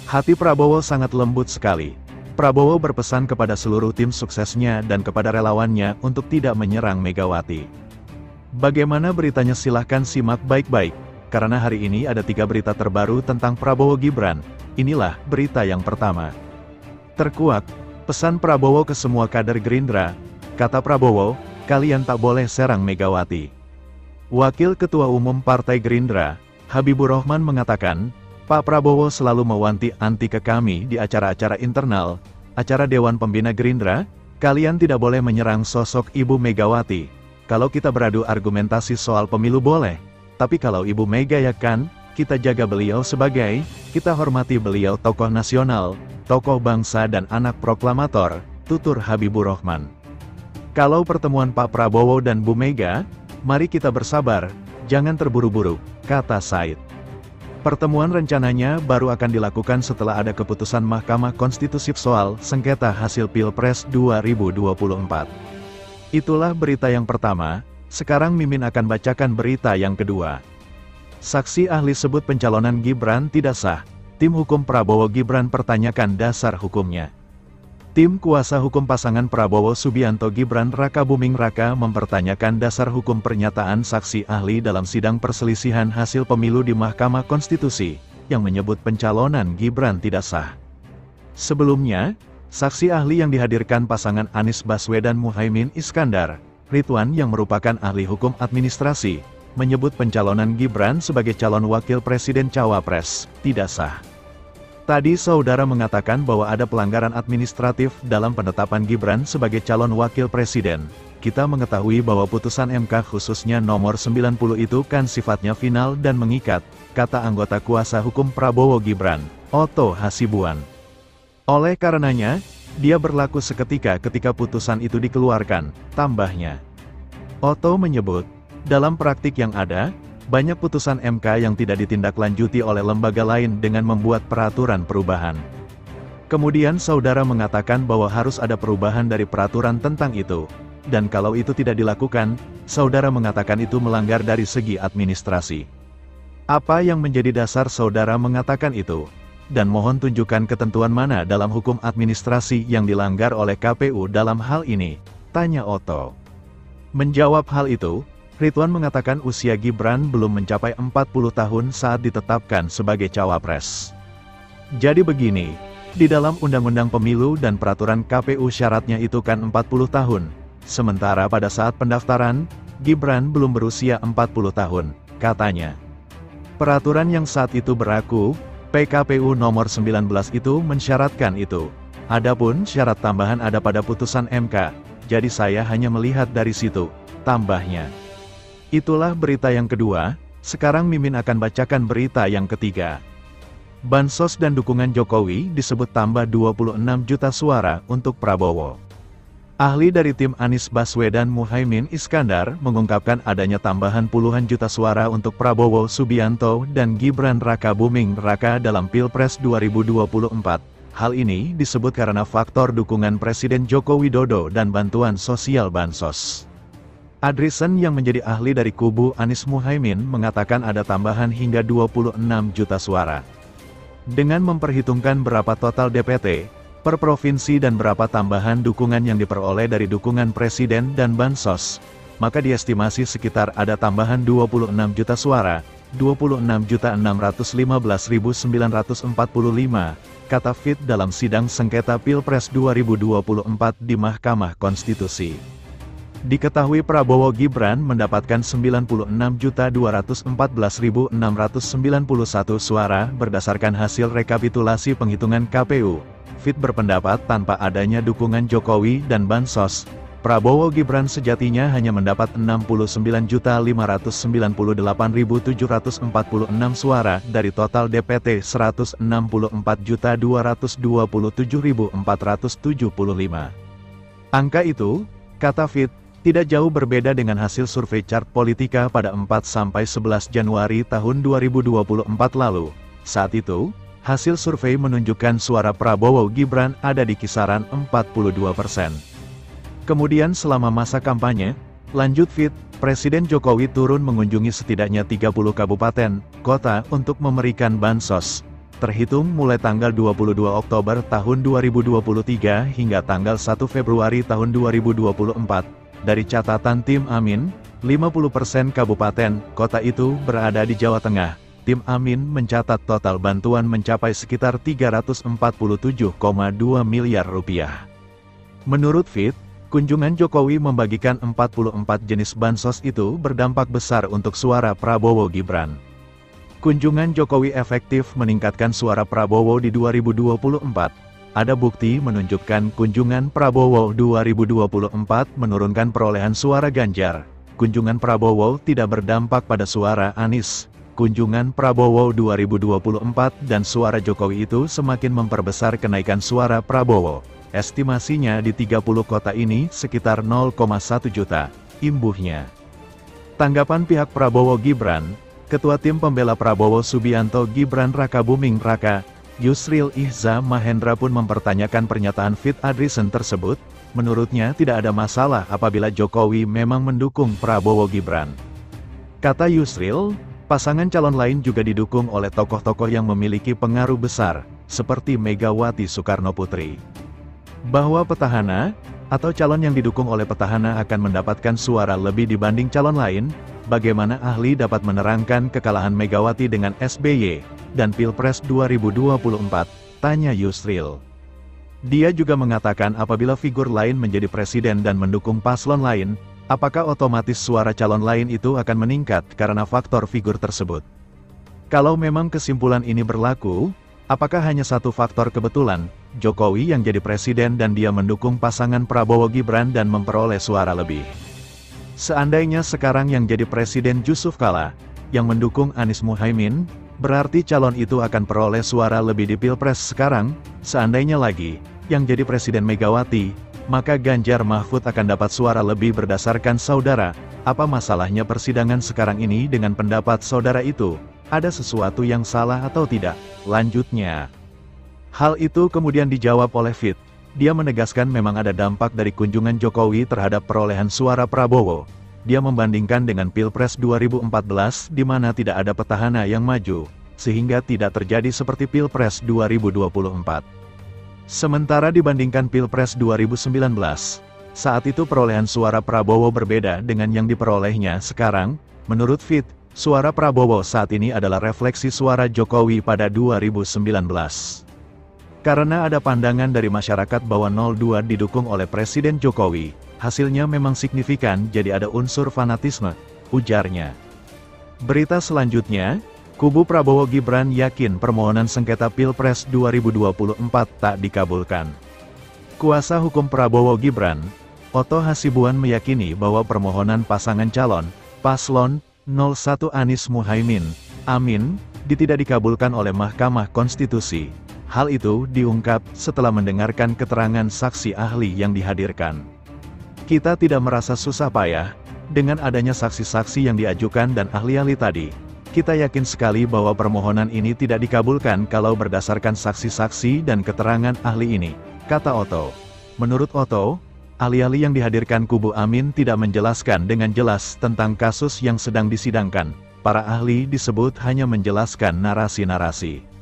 Hati Prabowo sangat lembut sekali. Prabowo berpesan kepada seluruh tim suksesnya dan kepada relawannya untuk tidak menyerang Megawati. Bagaimana beritanya silahkan simak baik-baik, karena hari ini ada 3 berita terbaru tentang Prabowo Gibran. Inilah berita yang pertama. Terkuak, pesan Prabowo ke semua kader Gerindra. Kata Prabowo, kalian tak boleh serang Megawati. Wakil Ketua Umum Partai Gerindra, Habibur Rahman mengatakan, Pak Prabowo selalu mewanti-wanti ke kami di acara-acara internal, acara Dewan Pembina Gerindra, kalian tidak boleh menyerang sosok Ibu Megawati. Kalau kita beradu argumentasi soal pemilu boleh, tapi kalau Ibu Mega ya kan, kita jaga beliau sebagai, kita hormati beliau tokoh nasional, tokoh bangsa dan anak proklamator, tutur Habibur Rahman. Kalau pertemuan Pak Prabowo dan Bu Mega, mari kita bersabar, jangan terburu-buru, kata Said. Pertemuan rencananya baru akan dilakukan setelah ada keputusan Mahkamah Konstitusi soal sengketa hasil Pilpres 2024. Itulah berita yang pertama, sekarang Mimin akan bacakan berita yang kedua. Saksi ahli sebut pencalonan Gibran tidak sah, tim hukum Prabowo Gibran pertanyakan dasar hukumnya. Tim kuasa hukum pasangan Prabowo Subianto Gibran Raka Buming Raka mempertanyakan dasar hukum pernyataan saksi ahli dalam sidang perselisihan hasil pemilu di Mahkamah Konstitusi, yang menyebut pencalonan Gibran tidak sah. Sebelumnya, saksi ahli yang dihadirkan pasangan Anies Baswedan Muhaimin Iskandar, Ridwan yang merupakan ahli hukum administrasi, menyebut pencalonan Gibran sebagai calon wakil presiden cawapres, tidak sah. Tadi saudara mengatakan bahwa ada pelanggaran administratif dalam penetapan Gibran sebagai calon wakil presiden. Kita mengetahui bahwa putusan MK khususnya nomor 90 itu kan sifatnya final dan mengikat, kata anggota kuasa hukum Prabowo Gibran, Otto Hasibuan. Oleh karenanya, dia berlaku seketika ketika putusan itu dikeluarkan, tambahnya. Otto menyebut, dalam praktik yang ada, banyak putusan MK yang tidak ditindaklanjuti oleh lembaga lain dengan membuat peraturan perubahan. Kemudian saudara mengatakan bahwa harus ada perubahan dari peraturan tentang itu, dan kalau itu tidak dilakukan, saudara mengatakan itu melanggar dari segi administrasi. Apa yang menjadi dasar saudara mengatakan itu? Dan mohon tunjukkan ketentuan mana dalam hukum administrasi yang dilanggar oleh KPU dalam hal ini, tanya Otto. Menjawab hal itu, Ridwan mengatakan usia Gibran belum mencapai 40 tahun saat ditetapkan sebagai cawapres. Jadi begini, di dalam Undang-Undang Pemilu dan Peraturan KPU syaratnya itu kan 40 tahun, sementara pada saat pendaftaran, Gibran belum berusia 40 tahun, katanya. Peraturan yang saat itu berlaku, PKPU nomor 19 itu mensyaratkan itu. Adapun syarat tambahan ada pada putusan MK, jadi saya hanya melihat dari situ, tambahnya. Itulah berita yang kedua, sekarang Mimin akan bacakan berita yang ketiga. Bansos dan dukungan Jokowi disebut tambah 26 juta suara untuk Prabowo. Ahli dari tim Anies Baswedan Muhaimin Iskandar mengungkapkan adanya tambahan puluhan juta suara untuk Prabowo Subianto dan Gibran Raka Buming Raka dalam Pilpres 2024. Hal ini disebut karena faktor dukungan Presiden Joko Widodo dan bantuan sosial Bansos. Adrisen yang menjadi ahli dari kubu Anies Muhaimin mengatakan ada tambahan hingga 26 juta suara. Dengan memperhitungkan berapa total DPT, per provinsi dan berapa tambahan dukungan yang diperoleh dari dukungan Presiden dan Bansos, maka diestimasi sekitar ada tambahan 26 juta suara, 26.615.945, kata Fit dalam sidang sengketa Pilpres 2024 di Mahkamah Konstitusi. Diketahui Prabowo Gibran mendapatkan 96.214.691 suara berdasarkan hasil rekapitulasi penghitungan KPU. Fit berpendapat tanpa adanya dukungan Jokowi dan Bansos, Prabowo Gibran sejatinya hanya mendapat 69.598.746 suara dari total DPT 164.227.475. Angka itu, kata Fit, tidak jauh berbeda dengan hasil survei Carta Politika pada 4-11 Januari tahun 2024 lalu. Saat itu, hasil survei menunjukkan suara Prabowo Gibran ada di kisaran 42%. Kemudian selama masa kampanye, lanjut Fit, Presiden Jokowi turun mengunjungi setidaknya 30 kabupaten, kota untuk memberikan bansos. terhitung mulai tanggal 22 Oktober tahun 2023 hingga tanggal 1 Februari tahun 2024. Dari catatan tim Amin, 50% kabupaten, kota itu berada di Jawa Tengah. Tim Amin mencatat total bantuan mencapai sekitar 347,2 miliar rupiah. Menurut Fit, kunjungan Jokowi membagikan 44 jenis bansos itu berdampak besar untuk suara Prabowo Gibran. Kunjungan Jokowi efektif meningkatkan suara Prabowo di 2024. Ada bukti menunjukkan kunjungan Prabowo 2024 menurunkan perolehan suara Ganjar. Kunjungan Prabowo tidak berdampak pada suara Anies. Kunjungan Prabowo 2024 dan suara Jokowi itu semakin memperbesar kenaikan suara Prabowo. Estimasinya di 30 kota ini sekitar 0,1 juta, imbuhnya. Tanggapan pihak Prabowo Gibran, Ketua Tim Pembela Prabowo Subianto Gibran Rakabuming Raka, Yusril Ihza Mahendra pun mempertanyakan pernyataan Fit Adrison tersebut. Menurutnya tidak ada masalah apabila Jokowi memang mendukung Prabowo Gibran. Kata Yusril, pasangan calon lain juga didukung oleh tokoh-tokoh yang memiliki pengaruh besar, seperti Megawati Soekarnoputri. Bahwa petahana, atau calon yang didukung oleh petahana akan mendapatkan suara lebih dibanding calon lain, bagaimana ahli dapat menerangkan kekalahan Megawati dengan SBY, dan Pilpres 2024, tanya Yusril. Dia juga mengatakan apabila figur lain menjadi presiden dan mendukung paslon lain, apakah otomatis suara calon lain itu akan meningkat karena faktor figur tersebut? Kalau memang kesimpulan ini berlaku, apakah hanya satu faktor kebetulan, Jokowi yang jadi presiden dan dia mendukung pasangan Prabowo Gibran dan memperoleh suara lebih? Seandainya sekarang yang jadi presiden Yusuf Kala, yang mendukung Anies Muhaimin, berarti calon itu akan peroleh suara lebih di Pilpres sekarang. Seandainya lagi, yang jadi presiden Megawati, maka Ganjar Mahfud akan dapat suara lebih berdasarkan saudara. Apa masalahnya persidangan sekarang ini dengan pendapat saudara itu? Ada sesuatu yang salah atau tidak? Lanjutnya, hal itu kemudian dijawab oleh Fit. Dia menegaskan memang ada dampak dari kunjungan Jokowi terhadap perolehan suara Prabowo. Dia membandingkan dengan Pilpres 2014 di mana tidak ada petahana yang maju, sehingga tidak terjadi seperti Pilpres 2024. Sementara dibandingkan Pilpres 2019, saat itu perolehan suara Prabowo berbeda dengan yang diperolehnya sekarang. Menurut Fit, suara Prabowo saat ini adalah refleksi suara Jokowi pada 2019. Karena ada pandangan dari masyarakat bahwa 02 didukung oleh Presiden Jokowi, hasilnya memang signifikan jadi ada unsur fanatisme, ujarnya. Berita selanjutnya, kubu Prabowo Gibran yakin permohonan sengketa Pilpres 2024 tak dikabulkan. Kuasa hukum Prabowo Gibran, Otto Hasibuan meyakini bahwa permohonan pasangan calon, Paslon 01 Anies Muhaimin, Amin, tidak dikabulkan oleh Mahkamah Konstitusi. Hal itu diungkap setelah mendengarkan keterangan saksi ahli yang dihadirkan. Kita tidak merasa susah payah dengan adanya saksi-saksi yang diajukan dan ahli-ahli tadi. Kita yakin sekali bahwa permohonan ini tidak dikabulkan kalau berdasarkan saksi-saksi dan keterangan ahli ini, kata Otto. Menurut Otto, ahli-ahli yang dihadirkan kubu Amin tidak menjelaskan dengan jelas tentang kasus yang sedang disidangkan. Para ahli disebut hanya menjelaskan narasi-narasi.